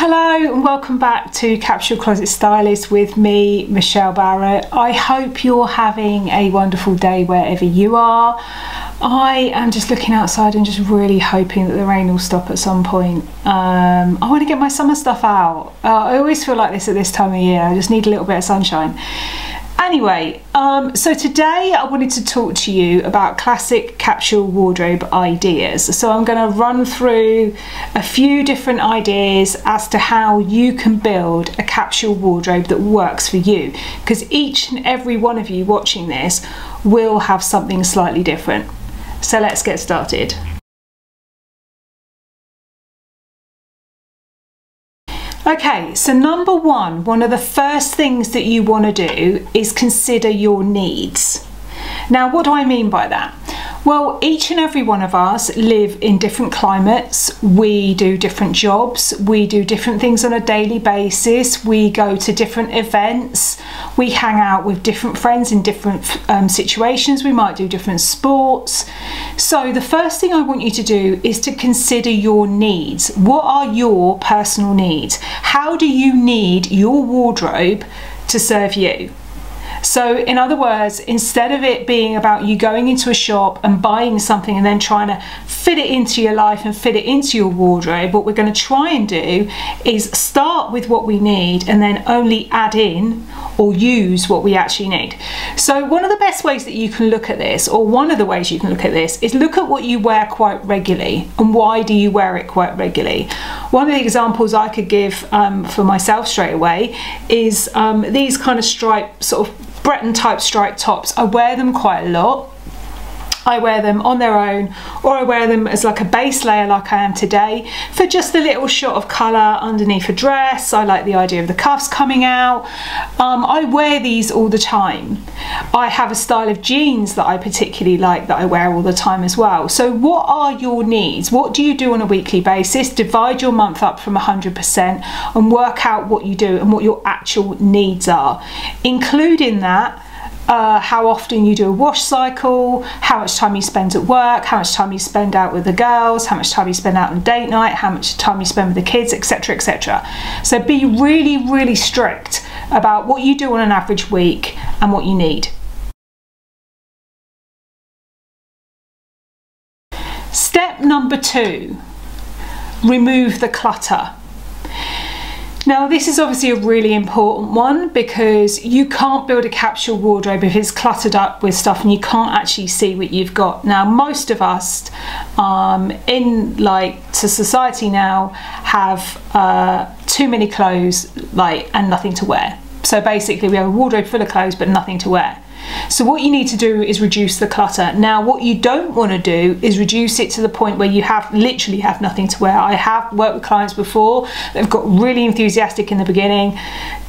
Hello and welcome back to Capsule Closet Stylist with me, Michelle Barrett. I hope you're having a wonderful day wherever you are. I am just looking outside and just really hoping that the rain will stop at some point. I want to get my summer stuff out. I always feel like this at this time of year. I just need a little bit of sunshine. Anyway, so today I wanted to talk to you about classic capsule wardrobe ideas. So I'm going to run through a few different ideas as to how you can build a capsule wardrobe that works for you, because each and every one of you watching this will have something slightly different. So let's get started. Okay, so number one of the first things that you want to do is consider your needs. Now, what do I mean by that? Well, each and every one of us live in different climates. We do different jobs. We do different things on a daily basis. We go to different events. We hang out with different friends in different situations. We might do different sports. So the first thing I want you to do is to consider your needs. What are your personal needs? How do you need your wardrobe to serve you? So in other words, instead of it being about you going into a shop and buying something and then trying to fit it into your life and fit it into your wardrobe, what we're going to try and do is start with what we need and then only add in or use what we actually need. So one of the best ways that you can look at this, or one of the ways you can look at this, is look at what you wear quite regularly and why do you wear it quite regularly. One of the examples I could give for myself straight away is these kind of striped, sort of Breton type striped tops. I wear them quite a lot. I wear them on their own, or I wear them as like a base layer like I am today for just a little shot of colour underneath a dress. I like the idea of the cuffs coming out. I wear these all the time. I have a style of jeans that I particularly like that I wear all the time as well. So what are your needs? What do you do on a weekly basis? Divide your month up from 100% and work out what you do and what your actual needs are. Include in that how often you do a wash cycle, how much time you spend at work, how much time you spend out with the girls, how much time you spend out on date night, how much time you spend with the kids, etc., etc. So be really, really strict about what you do on an average week and what you need. Step number 2, remove the clutter. Now, this is obviously a really important one because you can't build a capsule wardrobe if it's cluttered up with stuff and you can't actually see what you've got. Now, most of us in to society now have too many clothes and nothing to wear. So basically we have a wardrobe full of clothes but nothing to wear. So what you need to do is reduce the clutter. Now, what you don't want to do is reduce it to the point where you literally have nothing to wear. I have worked with clients before that have got really enthusiastic in the beginning,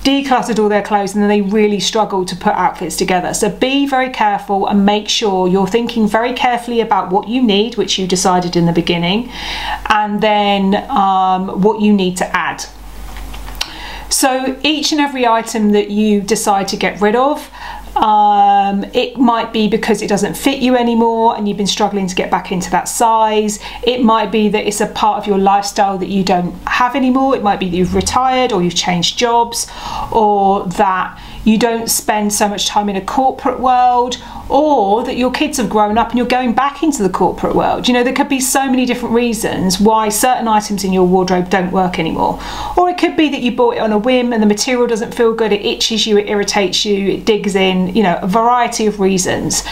decluttered all their clothes, and then they really struggle to put outfits together. So be very careful and make sure you're thinking very carefully about what you need, which you decided in the beginning, and then what you need to add. So each and every item that you decide to get rid of, it might be because it doesn't fit you anymore and you've been struggling to get back into that size. It might be that it's a part of your lifestyle that you don't have anymore. It might be that you've retired or you've changed jobs, or that you don't spend so much time in a corporate world, or that your kids have grown up and you're going back into the corporate world. You know, there could be so many different reasons why certain items in your wardrobe don't work anymore. Or it could be that you bought it on a whim and the material doesn't feel good, it itches you, it irritates you, it digs in, you know, a variety of reasons.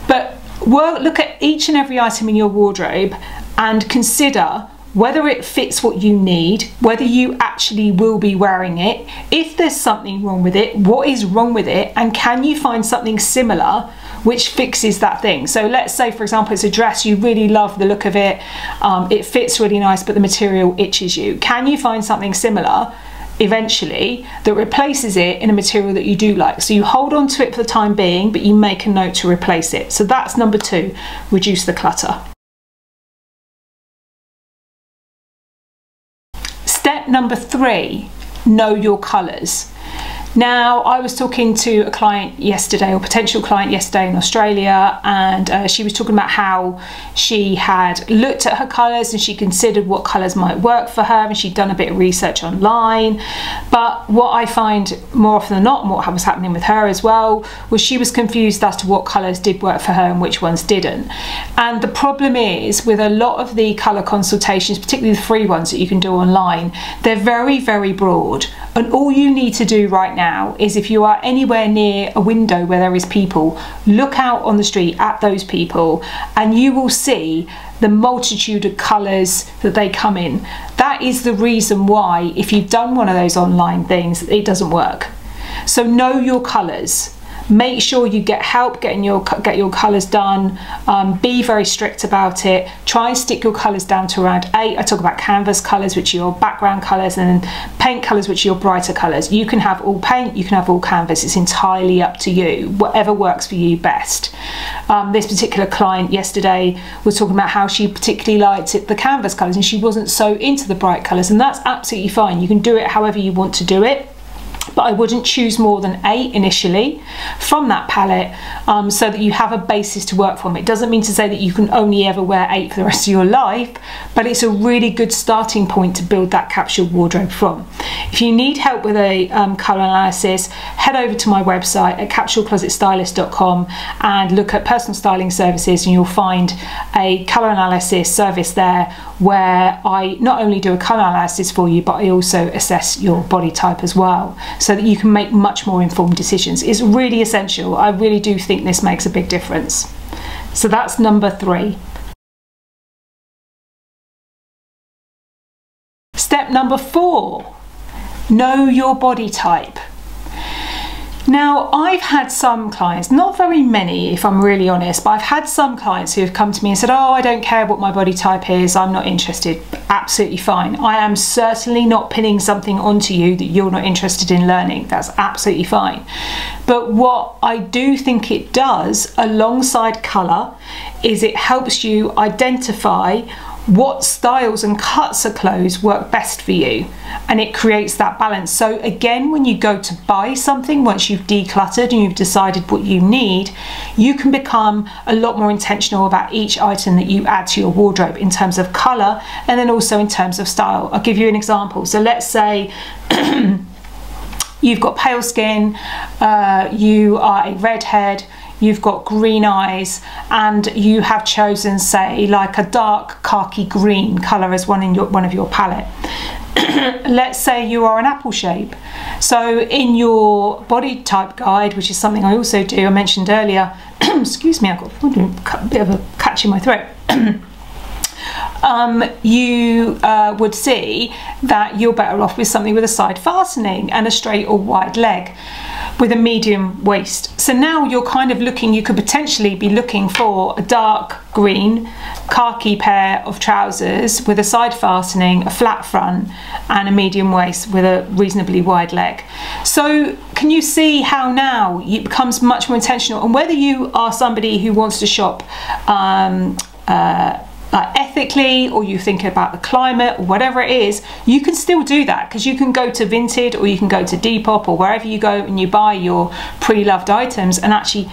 But look at each and every item in your wardrobe and consider whether it fits what you need, whether you actually will be wearing it, if there's something wrong with it, what is wrong with it, and can you find something similar which fixes that thing. So let's say, for example, it's a dress, you really love the look of it, it fits really nice, but the material itches you. Can you find something similar eventually that replaces it in a material that you do like? So you hold on to it for the time being, but you make a note to replace it. So that's number 2, reduce the clutter. Step number 3, know your colours. Now, I was talking to a client yesterday, or potential client yesterday in Australia, and she was talking about how she had looked at her colours and she considered what colours might work for her, and she'd done a bit of research online. But what I find more often than not, and what was happening with her as well, was she was confused as to what colours did work for her and which ones didn't. And the problem is, with a lot of the colour consultations, particularly the free ones that you can do online, they're very, very broad. And all you need to do right now is, if you are anywhere near a window where there is people, look out on the street at those people and you will see the multitude of colours that they come in. That is the reason why, if you've done one of those online things, it doesn't work. So know your colours. Make sure you get help get your colours done. Be very strict about it. Try and stick your colours down to around 8. I talk about canvas colours, which are your background colours, and paint colours, which are your brighter colours. You can have all paint, you can have all canvas. It's entirely up to you, whatever works for you best. This particular client yesterday was talking about how she particularly liked the canvas colours and she wasn't so into the bright colours, and that's absolutely fine. You can do it however you want to do it. But I wouldn't choose more than 8 initially from that palette, so that you have a basis to work from. It doesn't mean to say that you can only ever wear 8 for the rest of your life, but it's a really good starting point to build that capsule wardrobe from. If you need help with a colour analysis, head over to my website at capsuleclosetstylist.com and look at personal styling services, and you'll find a colour analysis service there where I not only do a colour analysis for you, but I also assess your body type as well, so that you can make much more informed decisions. It's really essential. I really do think this makes a big difference. So that's number 3. Step number 4, know your body type. Now, I've had some clients, not very many if I'm really honest, but I've had some clients who have come to me and said, oh, I don't care what my body type is, I'm not interested. Absolutely fine. I am certainly not pinning something onto you that you're not interested in learning. That's absolutely fine. But what I do think it does alongside colour is it helps you identify what styles and cuts of clothes work best for you, and it creates that balance. So again, when you go to buy something, once you've decluttered and you've decided what you need, you can become a lot more intentional about each item that you add to your wardrobe in terms of colour and then also in terms of style. I'll give you an example. So let's say you've got pale skin, you are a redhead, you've got green eyes, and you have chosen, say, like a dark khaki green colour as one of your palette. Let's say you are an apple shape. So in your body type guide, which is something I also do, I mentioned earlier, excuse me, I've got a bit of a catch in my throat. You would see that you're better off with something with a side fastening and a straight or wide leg with a medium waist. So now you're kind of looking, you could potentially be looking for a dark green khaki pair of trousers with a side fastening, a flat front and a medium waist with a reasonably wide leg. So can you see how now it becomes much more intentional? And whether you are somebody who wants to shop ethically, or you think about the climate or whatever it is, you can still do that, because you can go to Vinted or you can go to Depop or wherever you go and you buy your pre-loved items and actually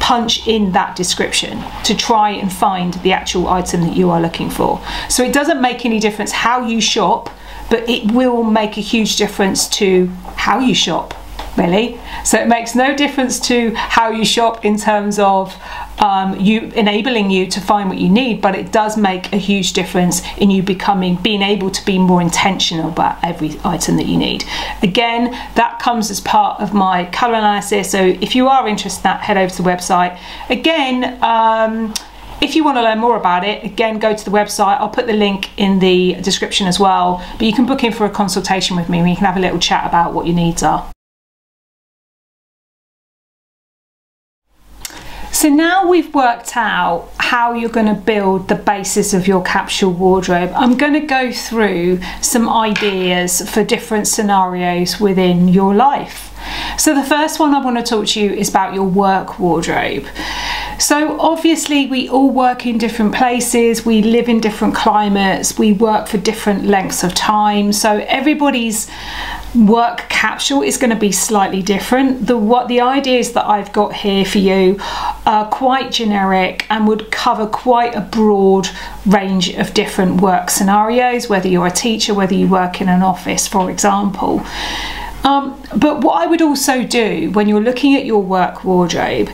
punch in that description to try and find the actual item that you are looking for. So it doesn't make any difference how you shop, but it will make a huge difference to how you shop, really. So it makes no difference to how you shop in terms of enabling you to find what you need, but it does make a huge difference in you being able to be more intentional about every item that you need. Again, that comes as part of my colour analysis, so if you are interested in that, head over to the website. Again, if you want to learn more about it, again, go to the website. I'll put the link in the description as well, but you can book in for a consultation with me and we can have a little chat about what your needs are. So now we've worked out how you're going to build the basis of your capsule wardrobe, I'm going to go through some ideas for different scenarios within your life. So the first one I want to talk to you is about your work wardrobe. So obviously we all work in different places, we live in different climates, we work for different lengths of time, so everybody's work capsule is going to be slightly different. The ideas that I've got here for you are quite generic and would cover quite a broad range of different work scenarios, whether you're a teacher, whether you work in an office, for example. But what I would also do when you're looking at your work wardrobe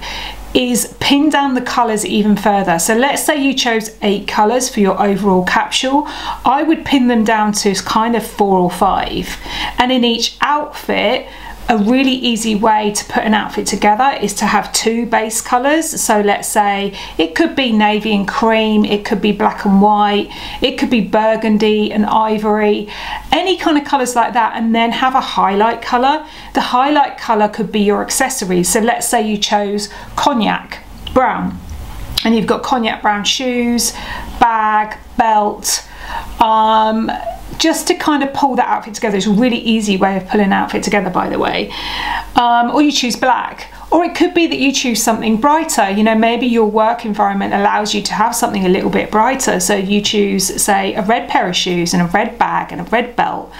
is pin down the colours even further. So let's say you chose 8 colours for your overall capsule. I would pin them down to kind of 4 or 5. And in each outfit, a really easy way to put an outfit together is to have 2 base colours. So let's say it could be navy and cream, it could be black and white, it could be burgundy and ivory, any kind of colours like that, and then have a highlight colour. The highlight colour could be your accessories. So let's say you chose cognac brown and you've got cognac brown shoes, bag, belt, just to kind of pull that outfit together. It's a really easy way of pulling an outfit together, by the way. Or you choose black. Or it could be that you choose something brighter. You know, maybe your work environment allows you to have something a little bit brighter. So you choose, say, a red pair of shoes and a red bag and a red belt.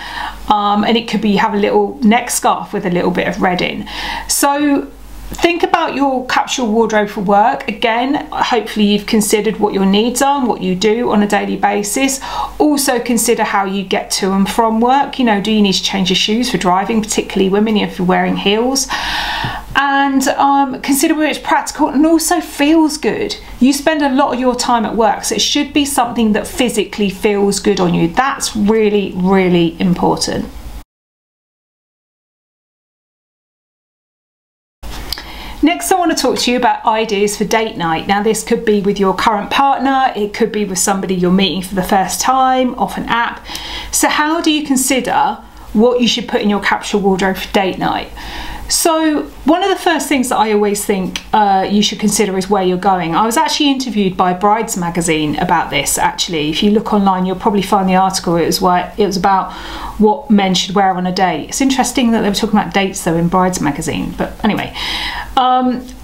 And it could be you have a little neck scarf with a little bit of red in. So think about your capsule wardrobe for work. Again, hopefully you've considered what your needs are and what you do on a daily basis. Also consider how you get to and from work. You know, do you need to change your shoes for driving, particularly women if you're wearing heels? And consider whether it's practical and also feels good. You spend a lot of your time at work, so it should be something that physically feels good on you. That's really, really important. Next, I want to talk to you about ideas for date night. Now, this could be with your current partner, it could be with somebody you're meeting for the first time off an app. So how do you consider what you should put in your capsule wardrobe for date night? So one of the first things that I always think you should consider is where you're going. I was actually interviewed by Brides magazine about this, actually. If you look online, you'll probably find the article. It was about what men should wear on a date. It's interesting that they were talking about dates though in Brides magazine, but anyway.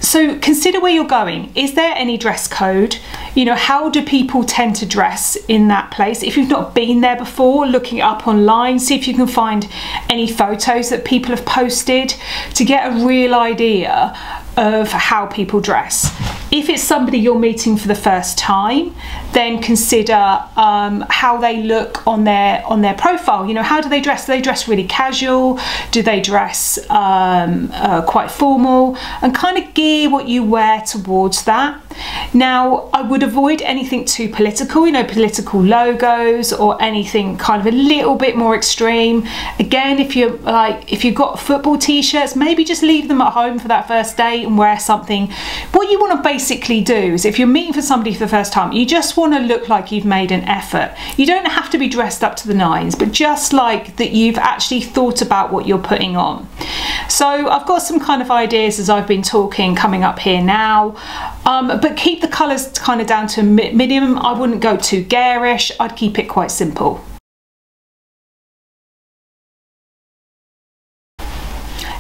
So consider where you're going. Is there any dress code? You know, how do people tend to dress in that place? If you've not been there before, looking it up online, see if you can find any photos that people have posted to get a real idea of how people dress. If it's somebody you're meeting for the first time, then consider how they look on their profile. You know, how do they dress? Do they dress really casual? Do they dress quite formal? And kind of gear what you wear towards that. Now, I would avoid anything too political, you know, political logos or anything kind of a little bit more extreme. Again, if you've got football t-shirts, maybe just leave them at home for that first date and wear something. What you want to basically do is, if you're meeting for somebody for the first time, you just want to look like you've made an effort. You don't have to be dressed up to the nines, but just like that you've actually thought about what you're putting on. So I've got some kind of ideas as I've been talking coming up here now, but keep the colours kind of down to a minimum. I wouldn't go too garish, I'd keep it quite simple.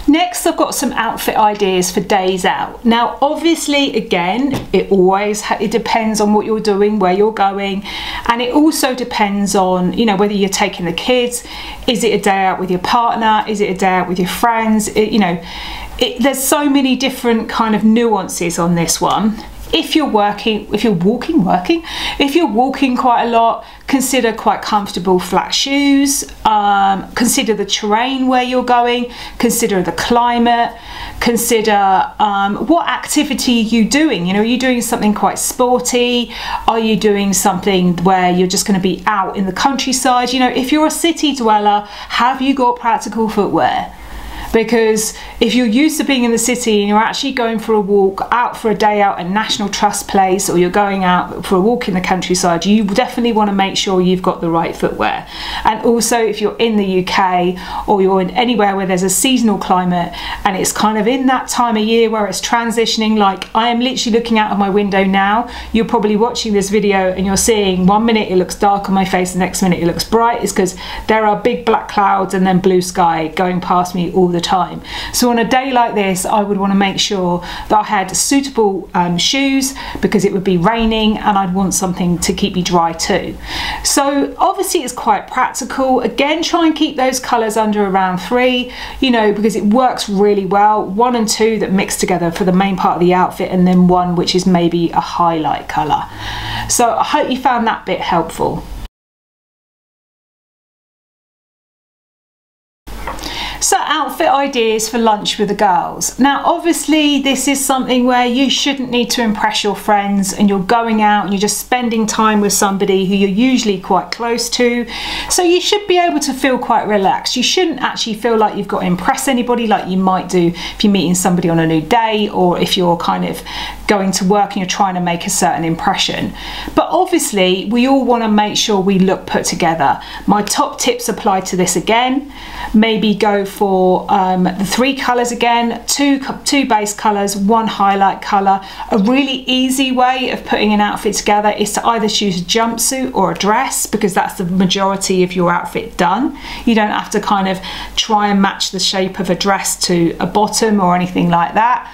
Next, I've got some outfit ideas for days out. Now, obviously, again, it depends on what you're doing, where you're going, and it also depends on, you know, whether you're taking the kids. Is it a day out with your partner? Is it a day out with your friends? There's so many different kind of nuances on this one. If you're walking quite a lot, consider quite comfortable flat shoes. Consider the terrain where you're going. Consider the climate. Consider what activity are you doing. You know, are you doing something quite sporty? Are you doing something where you're just going to be out in the countryside? You know, if you're a city dweller, have you got practical footwear? Because if you're used to being in the city and you're actually going for a walk out for a day out at National Trust Place, or you're going out for a walk in the countryside, you definitely want to make sure you've got the right footwear. And also, if you're in the UK or you're in anywhere where there's a seasonal climate and it's kind of in that time of year where it's transitioning, like I am literally looking out of my window now, you're probably watching this video and you're seeing 1 minute it looks dark on my face, the next minute it looks bright. It's because there are big black clouds and then blue sky going past me all the time. So on a day like this, I would want to make sure that I had suitable shoes, because it would be raining and I'd want something to keep me dry too. So obviously it's quite practical. Again, try and keep those colours under around 3, you know, because it works really well. 1 and 2 that mix together for the main part of the outfit, and then 1 which is maybe a highlight colour. So I hope you found that bit helpful. So outfit ideas for lunch with the girls. Now obviously this is something where you shouldn't need to impress your friends, and you're going out and you're just spending time with somebody who you're usually quite close to. So you should be able to feel quite relaxed. You shouldn't actually feel like you've got to impress anybody like you might do if you're meeting somebody on a new day, or if you're kind of going to work and you're trying to make a certain impression. But obviously we all want to make sure we look put together. My top tips apply to this again. Maybe go for the 3 colours again, two base colours, 1 highlight colour. A really easy way of putting an outfit together is to either choose a jumpsuit or a dress, because that's the majority of your outfit done. You don't have to kind of try and match the shape of a dress to a bottom or anything like that.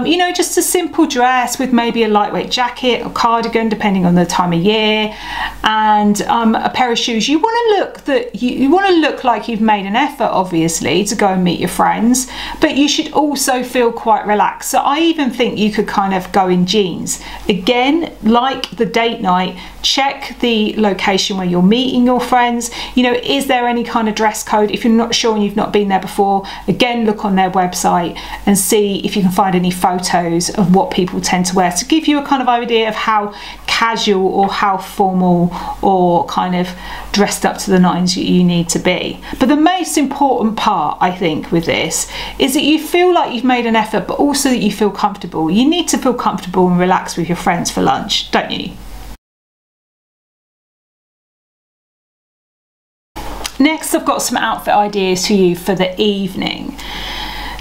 You know, just a simple dress with maybe a lightweight jacket or cardigan, depending on the time of year, and a pair of shoes. You want to look like you've made an effort, obviously, to go and meet your friends, but you should also feel quite relaxed. So I even think you could kind of go in jeans. Again, like the date night, check the location where you're meeting your friends. You know, is there any kind of dress code? If you're not sure and you've not been there before, again, look on their website and see if you can find any photos of what people tend to wear, to give you a kind of idea of how casual or how formal or kind of dressed up to the nines you need to be. But the most important part, I think, with this is that you feel like you've made an effort, but also that you feel comfortable. You need to feel comfortable and relaxed with your friends for lunch, don't you? Next, I've got some outfit ideas for you for the evening.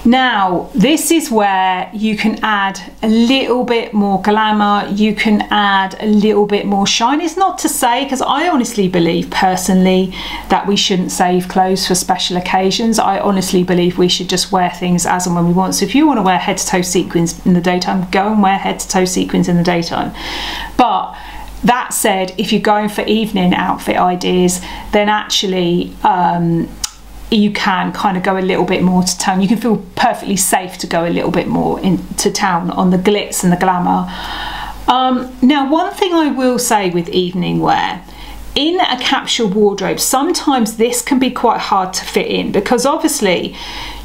Now, this is where you can add a little bit more glamour, you can add a little bit more shine. It's not to say, because I honestly believe personally that we shouldn't save clothes for special occasions. I honestly believe we should just wear things as and when we want. So if you want to wear head to toe sequins in the daytime, go and wear head to toe sequins in the daytime. But that said, if you're going for evening outfit ideas, then actually you can kind of go a little bit more to town. You can feel perfectly safe to go a little bit more into town on the glitz and the glamour. Now, one thing I will say with evening wear, in a capsule wardrobe, sometimes this can be quite hard to fit in, because obviously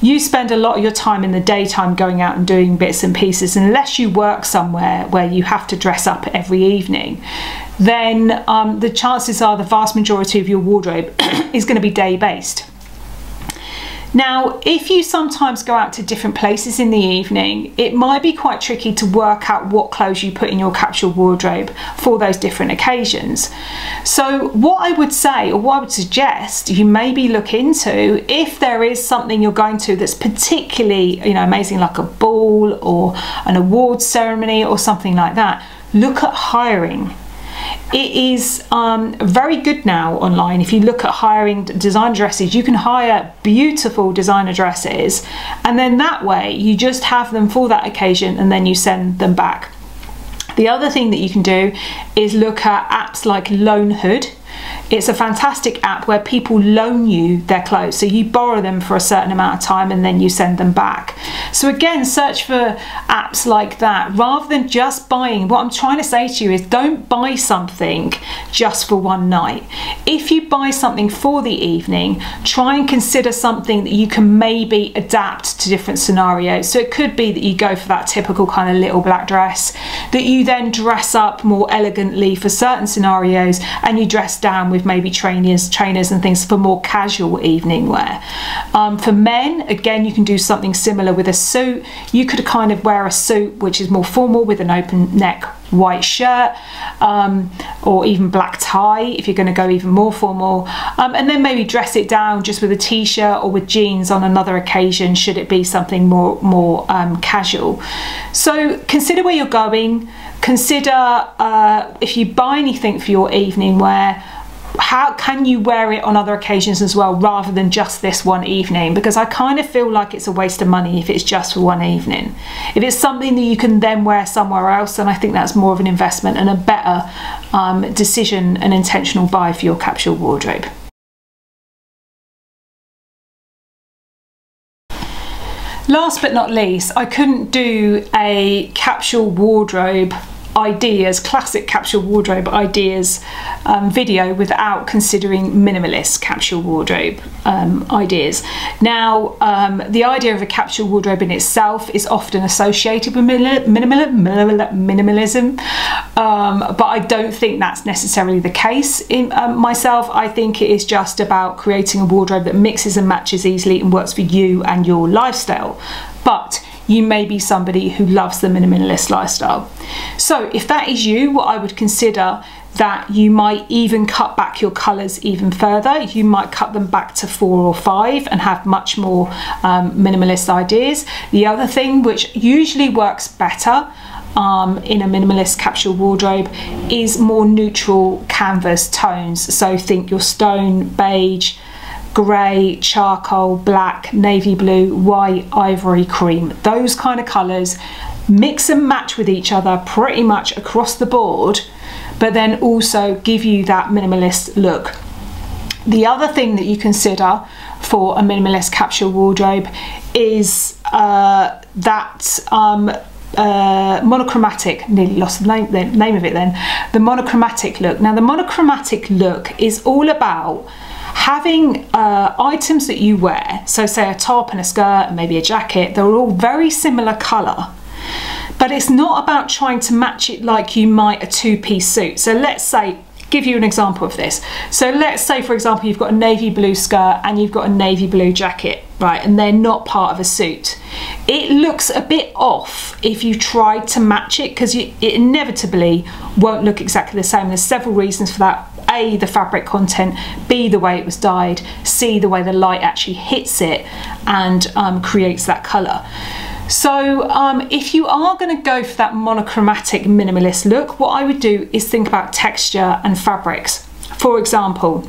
you spend a lot of your time in the daytime going out and doing bits and pieces. Unless you work somewhere where you have to dress up every evening, then the chances are the vast majority of your wardrobe is going to be day based. Now, if you sometimes go out to different places in the evening, it might be quite tricky to work out what clothes you put in your capsule wardrobe for those different occasions. So what I would say, or what I would suggest you maybe look into, if there is something you're going to that's particularly, you know, amazing, like a ball or an awards ceremony or something like that, look at hiring. It is very good now online. If you look at hiring designer dresses, you can hire beautiful designer dresses, and then that way you just have them for that occasion and then you send them back. The other thing that you can do is look at apps like Loanhood. It's a fantastic app where people loan you their clothes, so you borrow them for a certain amount of time and then you send them back. So again, search for apps like that rather than just buying. What I'm trying to say to you is, don't buy something just for one night. If you buy something for the evening, try and consider something that you can maybe adapt to different scenarios. So it could be that you go for that typical kind of little black dress, that you then dress up more elegantly for certain scenarios, and you dress down with maybe trainers and things for more casual evening wear. For men, again, you can do something similar with a suit. You could kind of wear a suit which is more formal with an open neck white shirt, or even black tie if you're going to go even more formal, and then maybe dress it down just with a t-shirt or with jeans on another occasion, should it be something more casual. So consider where you're going, consider if you buy anything for your evening wear, how can you wear it on other occasions as well, rather than just this one evening? Because I kind of feel like it's a waste of money if it's just for one evening. If it's something that you can then wear somewhere else, then I think that's more of an investment and a better decision and intentional buy for your capsule wardrobe. Last but not least, I couldn't do a capsule wardrobe ideas, classic capsule wardrobe ideas video without considering minimalist capsule wardrobe ideas. Now, the idea of a capsule wardrobe in itself is often associated with minimalism, but I don't think that's necessarily the case in myself. I think it is just about creating a wardrobe that mixes and matches easily and works for you and your lifestyle. But you may be somebody who loves the minimalist lifestyle. So if that is you, what I would consider that you might even cut back your colours even further. You might cut them back to 4 or 5 and have much more minimalist ideas. The other thing which usually works better in a minimalist capsule wardrobe is more neutral canvas tones. So think your stone, beige, grey, charcoal, black, navy blue, white, ivory, cream. Those kind of colours mix and match with each other pretty much across the board, but then also give you that minimalist look. The other thing that you consider for a minimalist capsule wardrobe is monochromatic, nearly lost the name of it then, the monochromatic look. Now the monochromatic look is all about having items that you wear, so say a top and a skirt and maybe a jacket, they're all very similar colour, but it's not about trying to match it like you might a two-piece suit. So let's say, give you an example of this. So let's say, for example, you've got a navy blue skirt and you've got a navy blue jacket, right, and they're not part of a suit. It looks a bit off if you try to match it, because it inevitably won't look exactly the same. There's several reasons for that. A, the fabric content, B, the way it was dyed, C, the way the light actually hits it and creates that colour. So if you are going to go for that monochromatic minimalist look, what I would do is think about texture and fabrics. For example,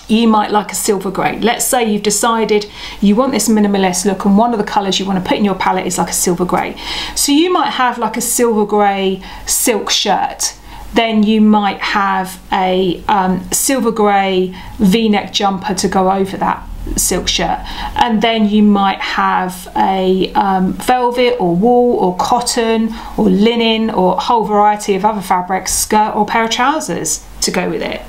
you might like a silver grey. Let's say you've decided you want this minimalist look and one of the colours you want to put in your palette is like a silver grey. So you might have like a silver grey silk shirt. Then you might have a silver grey v-neck jumper to go over that silk shirt, and then you might have a velvet or wool or cotton or linen or a whole variety of other fabrics, skirt or pair of trousers to go with it.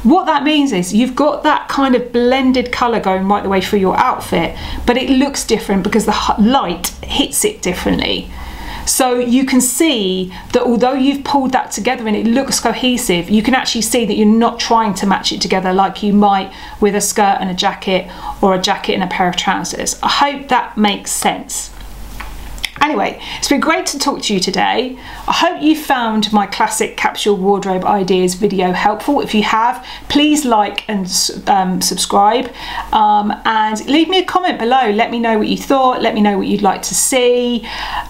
What that means is you've got that kind of blended colour going right the way through your outfit, but it looks different because the light hits it differently. So you can see that although you've pulled that together and it looks cohesive, you can actually see that you're not trying to match it together like you might with a skirt and a jacket, or a jacket and a pair of trousers. I hope that makes sense. Anyway, it's been great to talk to you today. I hope you found my classic capsule wardrobe ideas video helpful. If you have, please like and subscribe, and leave me a comment below. Let me know what you thought, let me know what you'd like to see,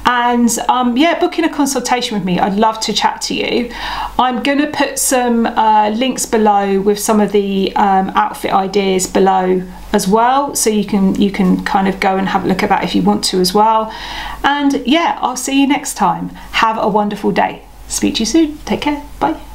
and yeah, book in a consultation with me. I'd love to chat to you. I'm going to put some links below with some of the outfit ideas below as well, so you can kind of go and have a look at that if you want to as well. And yeah, I'll see you next time. Have a wonderful day. Speak to you soon. Take care. Bye.